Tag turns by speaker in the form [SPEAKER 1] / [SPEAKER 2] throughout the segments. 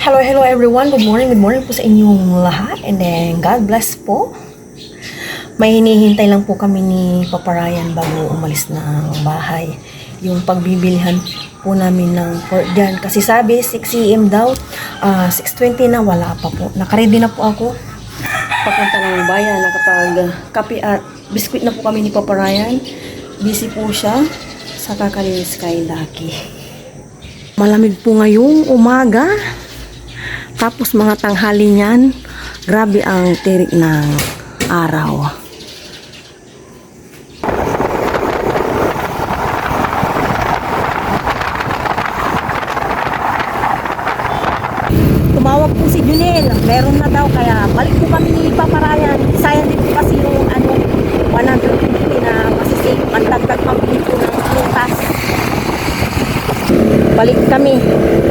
[SPEAKER 1] Hello everyone. Good morning po sa inyong lahat. And then, God bless po. May hinihintay lang po kami ni Papa Ryan bago umalis ng bahay. Yung pagbibilihan po namin ng pork dyan. Kasi sabi, 6 AM daw. 6:20 na, wala pa po. Nakaready na po ako. Papunta ng bayan. Nakapag-kape at biskuit na po kami ni Papa Ryan. Busy po siya sa kakalinis kay Lucky. Malamig po ngayong umaga. Tapos mga tanghali niyan, grabe ang tirik ng araw. Tumawag po si Junel, meron na daw, kaya balik po kami ni Papa Ryan. Sayang din po kasi yung 150 na masisave, pandagdag pambili po ng prutas. Balik kami.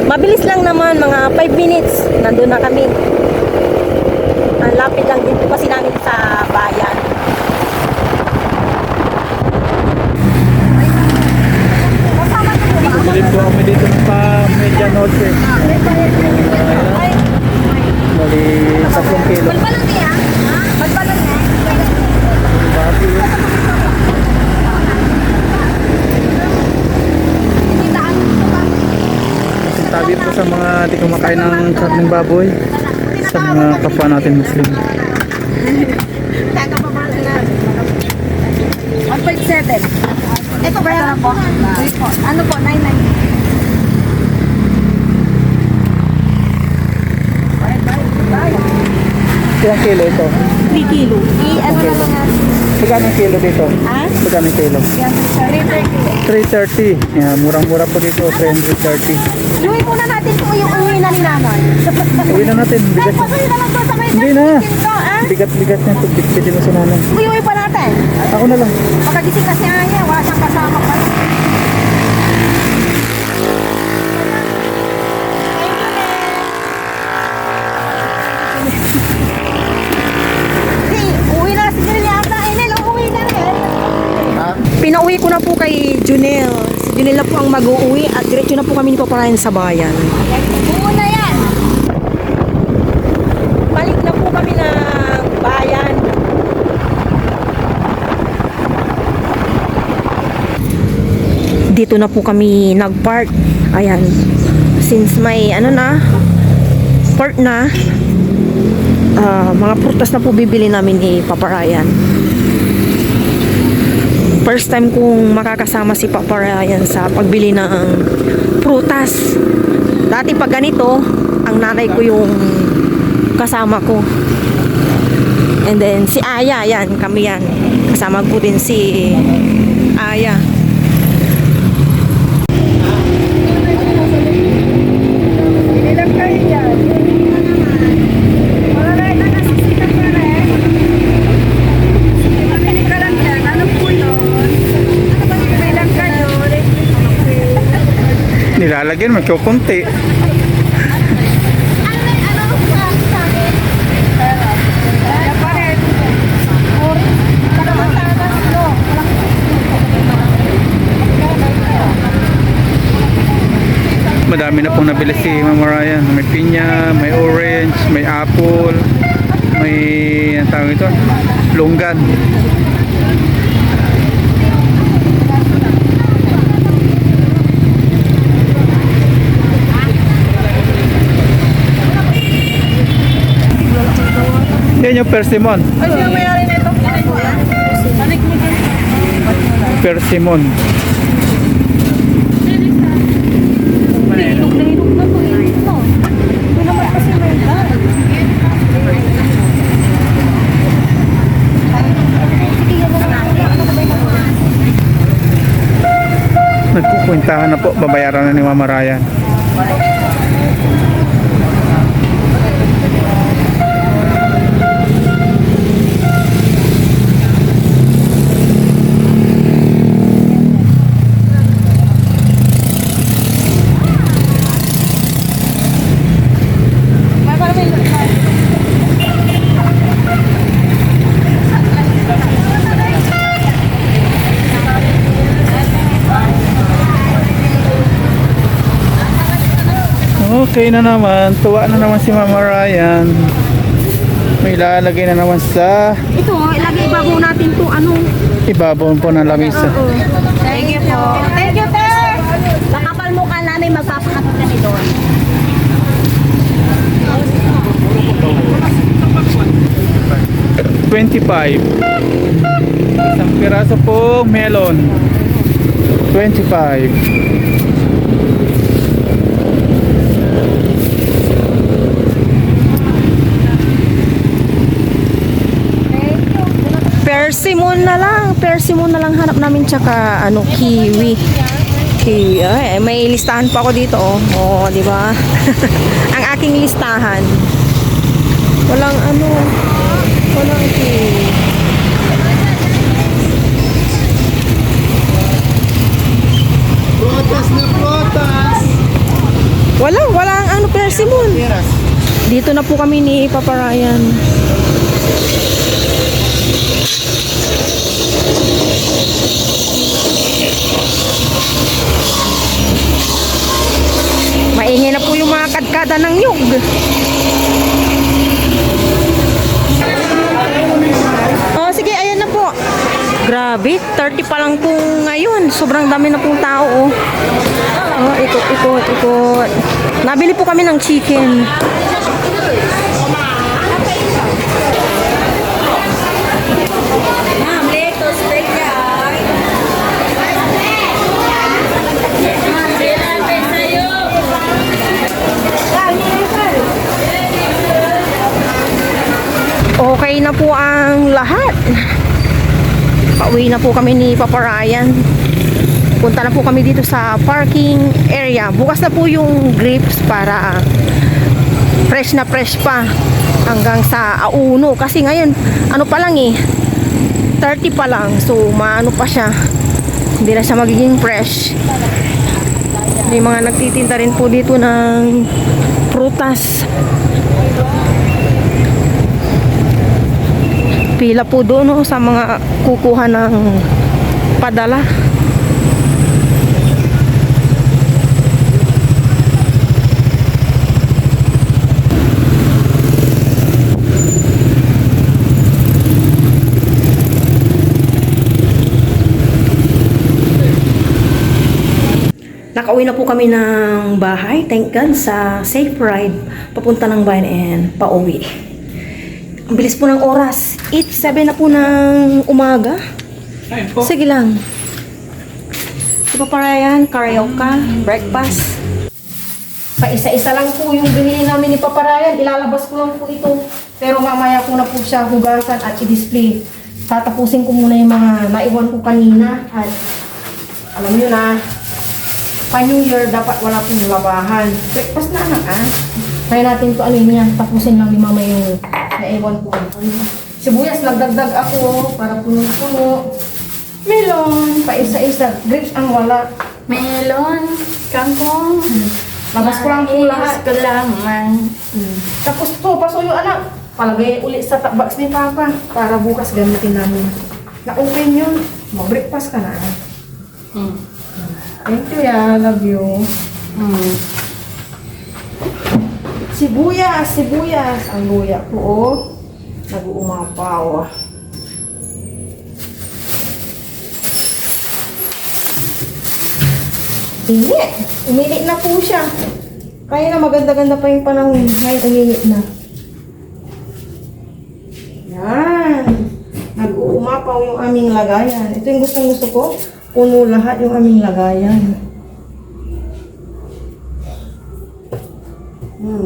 [SPEAKER 1] Mabilis lang naman, mga 5 minutes. Nandun na kami. Ang lapit lang din po kasi namin sa bayan.
[SPEAKER 2] Bilip po kami dito ng pa-Media Noche. Bali, 10 kilo.
[SPEAKER 3] Magbalon niya? Magbalon niya?
[SPEAKER 2] Babi. Tabi po sa mga di kumakain ng karneng baboy, sa mga kapwa natin Muslim.
[SPEAKER 3] Kakapabalan na. 1.7. Ito ba yan po? Ano po? 9.9.
[SPEAKER 2] Ilang kilo ito?
[SPEAKER 1] 3 kilo.
[SPEAKER 3] Ano na mga?
[SPEAKER 2] Magkano kilo dito?
[SPEAKER 3] Ha?
[SPEAKER 2] Magkano kilo?
[SPEAKER 3] Yan. 3.30.
[SPEAKER 2] 330. Yeah, murang-mura po dito, 330.
[SPEAKER 3] Luwi muna natin kung yung uwi na ni nanay.
[SPEAKER 2] Uwi na natin.
[SPEAKER 3] Dahil
[SPEAKER 2] Bigat.
[SPEAKER 3] pasuyo na lang to sa may
[SPEAKER 2] Hindi na.
[SPEAKER 3] Ito, ah?
[SPEAKER 2] Bigat-bigat niya. Bigat mo sa nanay.
[SPEAKER 3] Uwi pa natin.
[SPEAKER 2] Ako na lang.
[SPEAKER 3] Pagkagising na si Aya, wala siyang kasama pa. Uwi na si Junel yata. Enel, umuwi na rin.
[SPEAKER 1] Pinauwi ko na po kay Junel. Si Junel na po ang mag-uuwi at diretso na po kami ni Papa Ryan sa bayan.
[SPEAKER 3] Buo na yan.
[SPEAKER 1] Balik na po kami ng bayan. Dito na po kami nag-park. Ayan. Since may park na, mga prutas na po bibili namin ni Papa Ryan. First time kong makakasama si Papa Ryan sa pagbili ng prutas. Dati pag ganito, ang nanay ko yung kasama ko. And then si Aya, yan, kami yan. Kasama ko din si Aya.
[SPEAKER 3] Ilang kayo dyan? Wala na rin nakasisikat na rin. Mabili ka lang dyan. Ano po yun? Ano ba yung ilang kayo?
[SPEAKER 2] Nilalagyan, magkukunti. Madami na pong nabili si Mama Ryan. May pinya, may orange, may apple, may ang tawag ito, longgan. Yan yung persimmon.
[SPEAKER 3] Ano yung mayari na ito?
[SPEAKER 2] Persimmon.
[SPEAKER 3] Hilog na po eh. Ito naman kasi may daan.
[SPEAKER 2] Nagkukwentahan na po, babayaran na ni Mama Ryan. Okay na naman. Tuwa na naman si Mama Ryan. May ilalagay na naman sa
[SPEAKER 3] Ito, ilagay bago natin to ano.
[SPEAKER 2] ibabaw po ng lamisa.
[SPEAKER 3] Thank you po. Thank you, sir. Nakapal mukha namin magpapakapit kami doon.
[SPEAKER 2] $25. Isang piraso pong melon. $25.
[SPEAKER 1] Persimmon na lang hanap namin tsaka ano kiwi. Kiwi. Ay, may listahan pa ako dito oh. Oh, di ba? Ang aking listahan. Walang kiwi.
[SPEAKER 2] Prutas na prutas.
[SPEAKER 1] Walang persimmon. Dito na po kami ni Papa Ryan. Maingay na po yung mga kadkada ng nyug. Oh, sige, ayan na po. Grabe, 30 pa lang po ngayon. Sobrang dami na pong tao, oh. Oh, ikot. Nabili po kami ng chicken. Okay na po ang lahat. Pauwi na po kami ni Papa Ryan. Punta na po kami dito sa parking area. Bukas na po yung grapes para fresh na fresh pa hanggang sa auno. Kasi ngayon, ano pa lang 30 pa lang. So, maano pa siya. Hindi na siya magiging fresh. May mga nagtitinda rin po dito ng prutas. Pila po doon no, sa mga kukuha ng padala. Nakauwi na po kami ng bahay. Thank God sa safe ride papunta ng bayan and pauwi. Ang bilis po ng oras. 8:07 na po ng umaga. Sige lang. Si Papa Ryan, karaoke, breakfast. Pa-isa-isa lang po yung binili namin ni Papa Ryan. Ilalabas ko lang po ito. Pero mamaya ko na po siya hugasan at i-display. Tatapusin ko muna yung mga naiwan ko kanina. At alam nyo na, pa-New Year dapat wala pong labahan. Breakfast na anak Try natin ito niya. Tapusin lang ni mama yung naiwan ko. Sibuyas, nagdagdag ako para puno-puno. Melon, pa-isa-isa. Grapes ang wala.
[SPEAKER 3] Melon, kangkong.
[SPEAKER 1] Labas ko lang po lahat.
[SPEAKER 3] Kalaman.
[SPEAKER 1] Tapos to, pasuyo anak. Palagay ulit sa box ni Papa para bukas gamitin namin. Na-open yun. Mag-breakfast ka na. Thank you, ya. Love you. Sibuyas. Ang luya ko, oh. Nag-uumapaw. Init. Uminit na po siya. Kaya na maganda-ganda pa yung panahon. Ngayon, uminit na. Yan. Nag-uumapaw yung aming lagayan. Ito yung gustong-gusto ko. Puno lahat yung aming lagayan.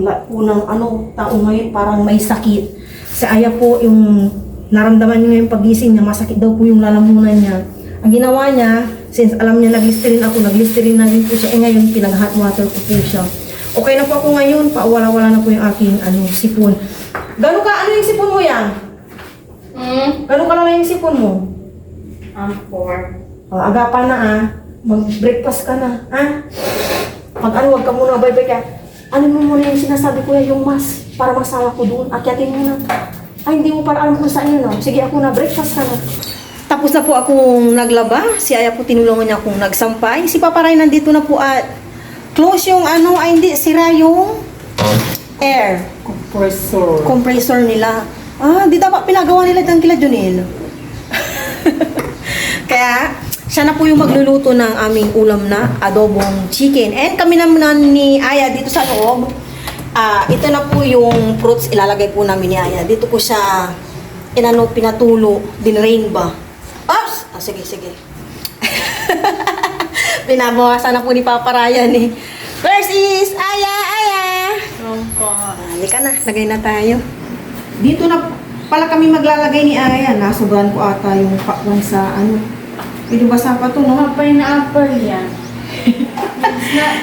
[SPEAKER 1] Lahat po ng tao ngayon parang may sakit. Si Aya po yung naramdaman niyo yung pagising niya, masakit daw po yung lalamunan niya. Ang ginawa niya, since alam niya nag-listerine ako, nag-listerine na rin po siya. Ngayon pinag-hot water ko po siya. Okay na po ako ngayon, paawala-wala na po yung aking sipon. Gano'n ka, yung sipon mo yan? Gano'n ka lang yung sipon mo?
[SPEAKER 3] 4.
[SPEAKER 1] Agapan na mag-breakfast ka na, Pag wag ka muna, bye-bye ka. Ano mo muna yung sinasabi ko yung mas, para masawa ko doon, akyatin mo na. Ay, hindi mo para alam kung saan yun, Sige, ako na, breakfast ka na. Tapos na po akong naglaba. Si Aya po tinulungan niya akong nagsampay. Si Papa Ray nandito na po at Close yung ano, ay hindi, sira yung air. Compressor nila. Ah, di dapat pinagawa nila dyan kila Junel. Kaya, siya na po yung magluluto ng aming ulam na adobong chicken. And kami naman ni Aya dito sa loob. Ito na po yung fruits ilalagay po namin ni Aya. Dito po siya pinatulo, dinrain ba? Oops! Sige, sige. Pinabawasan na po ni Papa Ryan eh. First is Aya, Aya! Halika na, lagay na tayo. Dito na pala kami maglalagay ni Aya. Nasuburan ko ata yung pakwan sa ano. Pwede basa pa to, no?
[SPEAKER 3] Pineapple yan.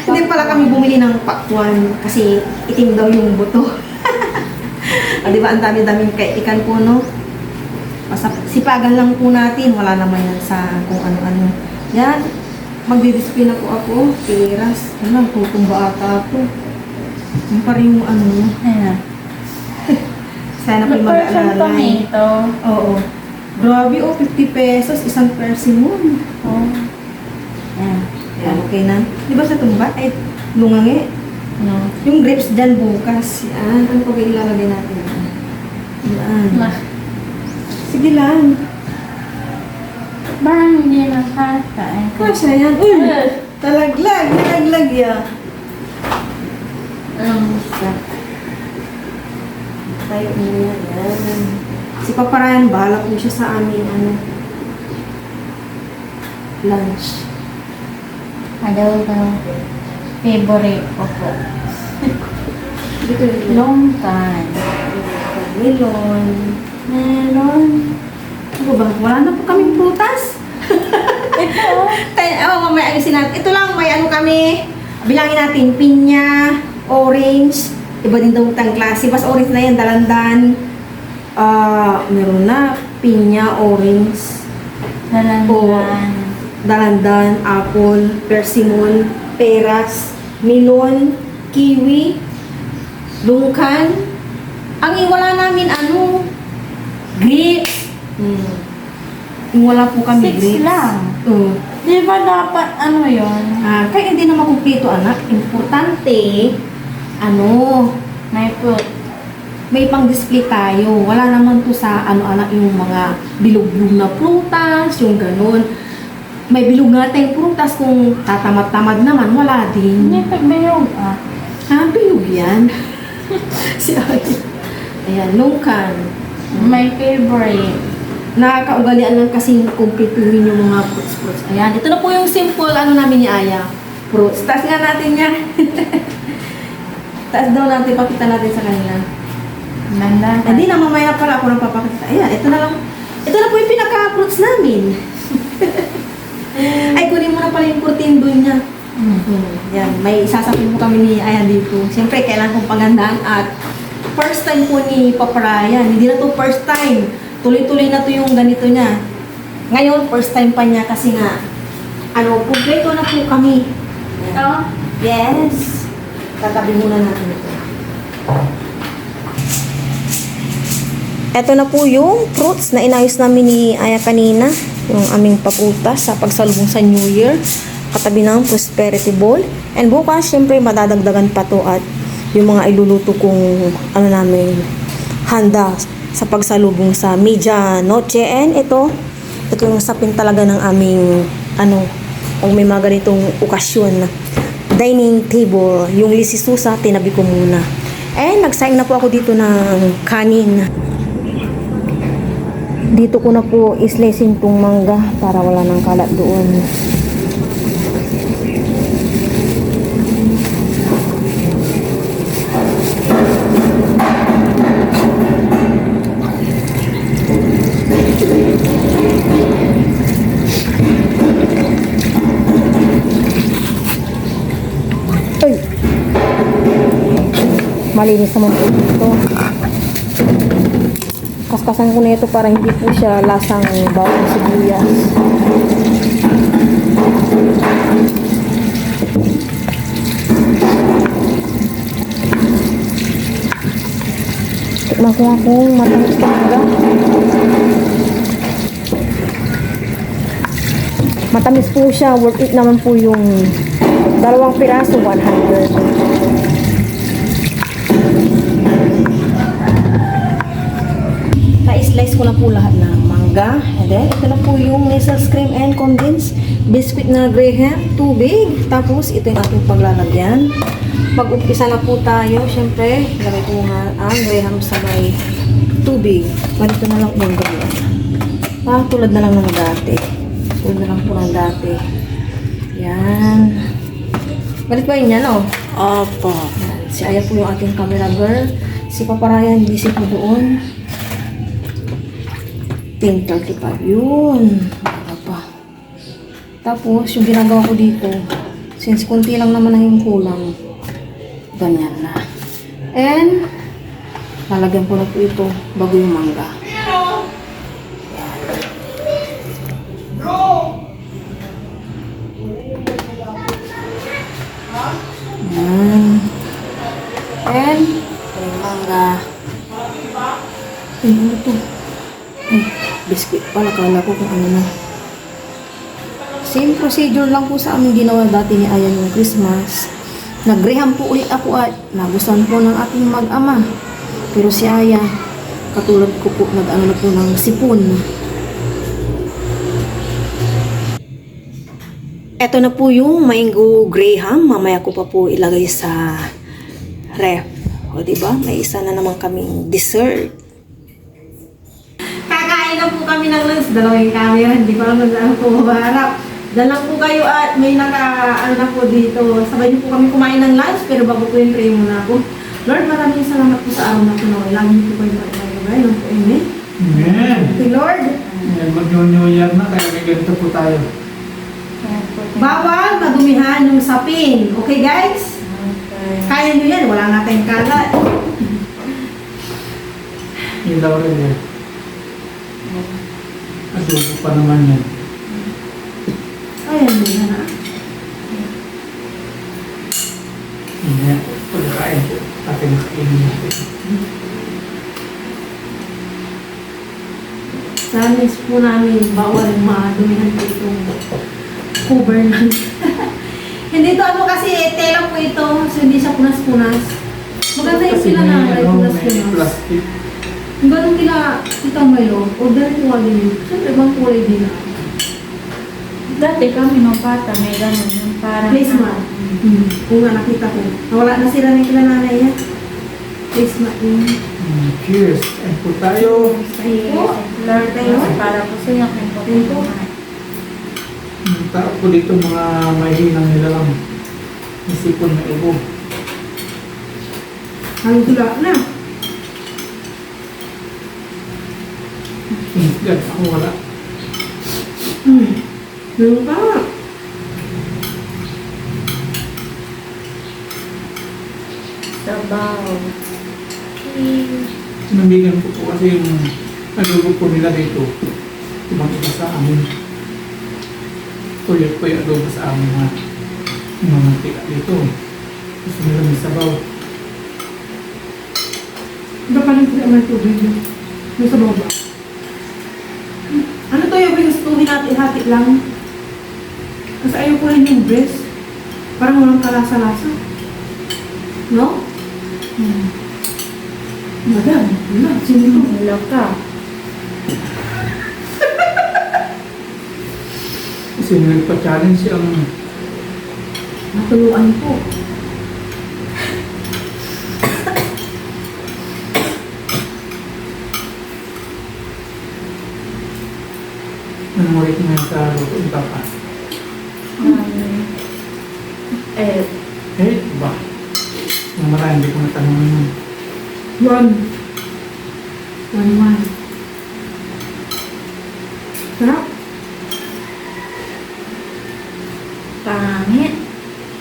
[SPEAKER 1] Hindi pala kami bumili ng pakwan kasi itim daw yung buto. Di ba ang dami-daming ikan po, no? Sipagan lang po natin. Wala naman yan sa kung ano-ano. Yan. Magdidisplay na po ako. Piras. Ano, tutumba ata ako. Yung pa rin yung ano.
[SPEAKER 3] Ayan.
[SPEAKER 1] Sana po yung mag-aalala.
[SPEAKER 3] Tomato.
[SPEAKER 1] Oo. Grabe, 50 pesos. Isang persimmon.
[SPEAKER 3] Oh. Ayan.
[SPEAKER 1] Yan, okay na. Di ba sa tumba? Ay, lungangi.
[SPEAKER 3] No.
[SPEAKER 1] Yung grapes dyan bukas. Yan. Ano pa ba ilalagay natin? Yan. Sige lang.
[SPEAKER 3] Parang hindi nakakain.
[SPEAKER 1] Kasya yan. Uy! Talaglag. Talaglag yan.
[SPEAKER 3] Isa.
[SPEAKER 1] Tayo muna. Yan. Si Papa Ryan, bahala po siya sa aming lunch.
[SPEAKER 3] Adobo. Favorite ko po.
[SPEAKER 1] Dito yung
[SPEAKER 3] Long time.
[SPEAKER 1] melon.
[SPEAKER 3] Meron.
[SPEAKER 1] Ano ba? Wala na po kaming prutas.
[SPEAKER 3] Ito.
[SPEAKER 1] Mamaya ayusin natin. Ito lang, may ano kami. Bilangin natin, pinya, orange. Iba din daw tang klase. Basta orange na yan, dalandan. Meron na, pinya, orange.
[SPEAKER 3] Dalandan.
[SPEAKER 1] Dalandan, apple, persimmon, peras, melon, kiwi, lungkan. Ang iwala namin, grapes. Yung wala po kami
[SPEAKER 3] 6
[SPEAKER 1] grapes.
[SPEAKER 3] lang. Di ba dapat yun?
[SPEAKER 1] Kaya hindi na makumpleto, anak. Importante,
[SPEAKER 3] May fruit.
[SPEAKER 1] may pang-display tayo. Wala naman to sa anak yung mga bilog-bilog na prutas, yung ganun. May bilog na tayong prutas kung tatamad-tamad naman, wala din.
[SPEAKER 3] Hindi tagbayog
[SPEAKER 1] Bilog yan. Si Ate. Ayan, lungkan.
[SPEAKER 3] My favorite.
[SPEAKER 1] Nakakaugalian lang kasi kumpletuhin yung mga fruits. Ayan, ito na po yung simple namin ni Aya. Fruits. Taas nga natin yan. Taas daw natin, pakita natin sa kanila.
[SPEAKER 3] Manda.
[SPEAKER 1] Hindi na, mamaya pala ako nang papakita. Ayan, ito na lang. Ito na po yung pinaka-fruits namin. Ay, kunin mo na pala yung kurtin doon niya. Yan, may isasapin po kami ni Aya dito. Siyempre, kailangan kong pagandaan at first time po ni Papa Ryan. Hindi na to first time. Tuloy-tuloy na to yung ganito niya. Ngayon, first time pa niya kasi nga, kumpleto na po kami.
[SPEAKER 3] Ito?
[SPEAKER 1] Yes. Tatabi muna natin ito. Ito na po yung fruits na inayos namin ni Aya kanina. Yung aming paputas sa pagsalubong sa New Year. Katabi ng prosperity bowl. And bukas, syempre, madadagdagan pa to at yung mga iluluto kong namin handa sa pagsalubong sa media noche. And ito yung sapin talaga ng aming kung may mga ganitong okasyon, dining table. Yung lisisusa, tinabi ko muna. And nagsaing na po ako dito ng kanin. Dito ko na po islesin tong mangga para wala nang kalat doon. Malinis naman po dito. Kaskasan ko na ito para hindi po siya lasang bawang sibuyas. Tikman ko nga kung matamis talaga. Matamis po siya. Worth it naman po yung Dalawang piraso, 100. Na-slice ko na po lahat ng mangga. And then, ito na po yung nasal cream and condensed biscuit na Graham, tubig. Tapos, ito yung ating paglalagyan. Mag-umpisa na po tayo. Siyempre, lagay ko nga ang Graham sa may tubig. Ganito na lang yung gawin. Tulad na lang ng dati. Tulad na lang po ng dati. Yan. Ganito ba yun yan, oh?
[SPEAKER 3] Opo.
[SPEAKER 1] Yan. Si Aya po yung ating camera girl. Si Papa Ryan, busy po doon. 10:35. Yun. Wala pa. Tapos, yung ginagawa ko dito, since kunti lang naman na yung kulang, ganyan na. And, lalagyan ko na po ito bago yung mangga. Yan. And, yung mangga. Ay, ano to? Ay, biscuit pala. Kala ko kung ano na. Same procedure lang po sa aming ginawa dati ni Ayan yung Christmas. Nagreham po ulit ako at nagustuhan po ng ating mag-ama. Pero si Aya, katulad ko po, nag-ano na po ng sipon. Ito na po yung mango Graham. Mamaya ko pa po ilagay sa ref. O, diba? May isa na naman kaming dessert. Kakain na po kami ng lunch. Dalawang camera. Hindi pa naman na po maharap. Dalang po kayo at may ano na po dito. Sabay niyo po kami kumain ng lunch. Pero bago po yung pray muna ako. Lord, maraming salamat po sa araw na po. Lagi niyo po kayo maibagay. Amen.
[SPEAKER 2] Amen.
[SPEAKER 1] Okay, Lord.
[SPEAKER 2] Mag-new year na, kaya may ganito po tayo.
[SPEAKER 1] Bawal madumihan yung sapin. Okay, guys? Kaya nyo yan. Wala na tayong kalat.
[SPEAKER 2] Yung daw rin yan. Adobo pa naman yan.
[SPEAKER 1] Kaya nyo yan, ha?
[SPEAKER 2] Yan. Pagkain po. Ating nakainin natin.
[SPEAKER 1] Sa miss po namin, bawal madumihan po itong cover lang. Hindi to ano kasi, tela po ito. So hindi siya punas-punas. Maganda yung sila na
[SPEAKER 2] may
[SPEAKER 1] punas-punas.
[SPEAKER 2] plastic.
[SPEAKER 1] Yung ganun kila, ito Milo, order ko agad yun. Siyempre, ibang kulay din na.
[SPEAKER 3] Dati kami nung bata, may ganun yung parang...
[SPEAKER 1] Placemat. Kung nga nakita ko. Nawala na sila ng kila nanay niya. Placemat yun.
[SPEAKER 2] Cheers. And po tayo.
[SPEAKER 3] Lord, para po sa iyo, kung po.
[SPEAKER 2] Tao po dito mga mahinang nila lang. Isipon na ubo.
[SPEAKER 1] Ang tula na.
[SPEAKER 2] God, ako wala.
[SPEAKER 1] Ganun pa.
[SPEAKER 3] Sabaw.
[SPEAKER 2] Sinambigan po po kasi yung adobo po nila dito. Ibang iba sa amin. Tuyot po yung adobo sa amin na yung mga tika dito. Gusto nila may sabaw.
[SPEAKER 1] Iba pa rin sila may tubig. Yung sa baba. Ano to yung pingustuhin natin hati lang? Kasi ayaw ko rin yung breast. Parang walang kalasa-lasa. No? Madam, wala. Sino mo?
[SPEAKER 3] Wala ka.
[SPEAKER 2] Kasi nagpa-challenge ang
[SPEAKER 1] Natuluan po.
[SPEAKER 2] namurit ngayon sa luto ng papa. Ba? Yung marami, hindi ko natanong yun.
[SPEAKER 1] 1-1. Sarap.
[SPEAKER 3] Pangit.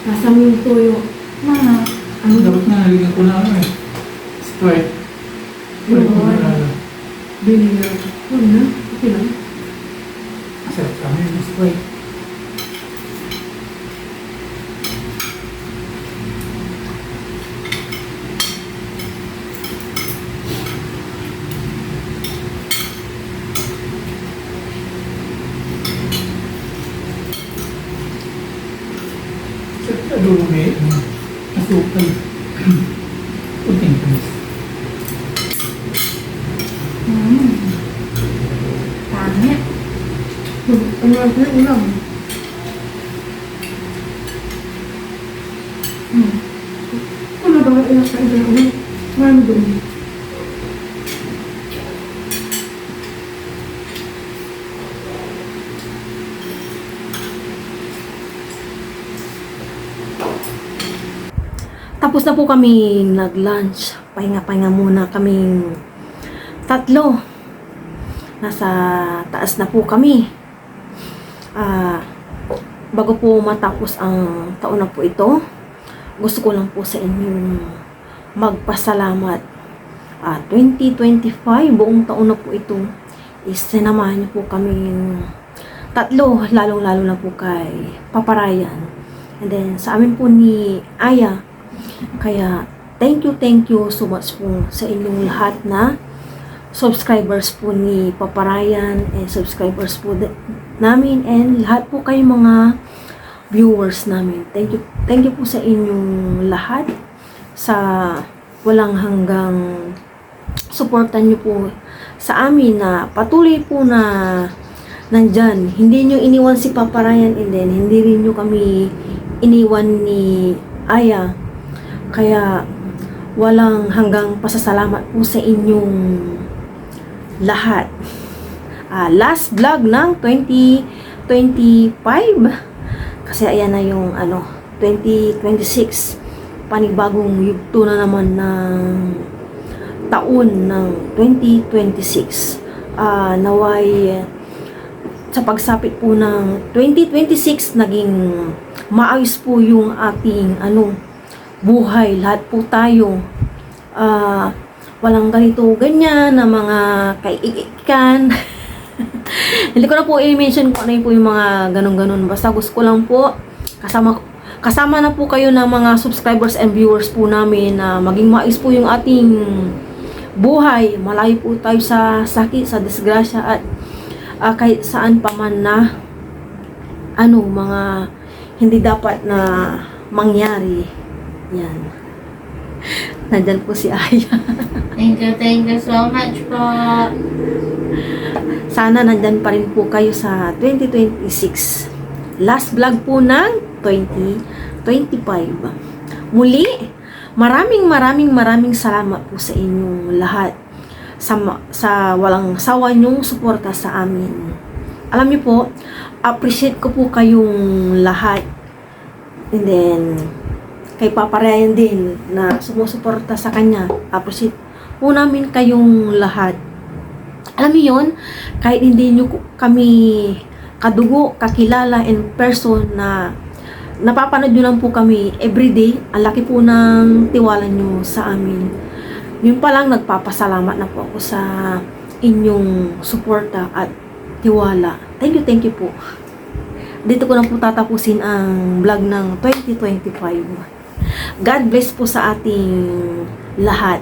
[SPEAKER 1] Lasam yung toyo. Ano
[SPEAKER 2] Dapat nga, naligan ko na ano eh. Sprite.
[SPEAKER 1] Yun.
[SPEAKER 2] Wala ko na.
[SPEAKER 1] Vinegar. Huwag na. Okay lang.
[SPEAKER 2] Sarap kami yung Sprite. Sarap.
[SPEAKER 4] Sa dulo eh. Asukal. Puting panis.
[SPEAKER 3] Pangit.
[SPEAKER 1] Ang ulam.
[SPEAKER 4] Ano ba ang ilang kain ng ulit? Marami doon.
[SPEAKER 1] Tapos na po kami nag-lunch. Pahinga-pahinga muna kaming tatlo. Nasa taas na po kami. Bago po matapos ang taon na po ito, gusto ko lang po sa inyong magpasalamat. 2025, buong taon na po ito, is sinamahan niyo po kaming tatlo, lalong-lalo na po kay Papa Ryan. And then, sa amin po ni Aya. Kaya, thank you so much po sa inyong lahat na subscribers po ni Papa Ryan and subscribers po namin and lahat po kayo mga viewers namin. Thank you po sa inyong lahat sa walang hanggang suportan niyo po sa amin na patuloy po na nandyan. Hindi niyo iniwan si Papa Ryan and then hindi rin niyo kami iniwan ni Aya. Kaya walang hanggang pasasalamat po sa inyong lahat. Last vlog ng 2025 kasi ayan na yung 2026, panibagong yugto na naman ng taon ng 2026. Naway sa pagsapit po ng 2026 naging maayos po yung ating buhay. Lahat po tayo walang ganito ganyan na mga kaiikan. Hindi ko na po i-mention kung ano po yung mga ganun-ganun. Basta gusto ko lang po kasama na po kayo ng mga subscribers and viewers po namin na maging maayos po yung ating buhay. Malayo po tayo sa sakit, sa disgrasya at kahit saan pa man na mga hindi dapat na mangyari. Yan. Nandyan po si Aya.
[SPEAKER 3] Thank you so much po.
[SPEAKER 1] Sana nandyan pa rin po kayo sa 2026. Last vlog po ng 2025. Muli, maraming salamat po sa inyong lahat sa walang sawa nyong suporta sa amin. Alam niyo po, appreciate ko po kayong lahat. And then, kay Papa Ryan din na sumusuporta sa kanya. Appreciate po namin kayong lahat. Alam niyo yun, kahit hindi nyo kami kadugo, kakilala in person na napapanood nyo lang po kami everyday, ang laki po ng tiwala nyo sa amin. Yun pa lang, nagpapasalamat na po ako sa inyong suporta at tiwala. Thank you po. Dito ko na po tatapusin ang vlog ng 2025. God bless po sa ating lahat.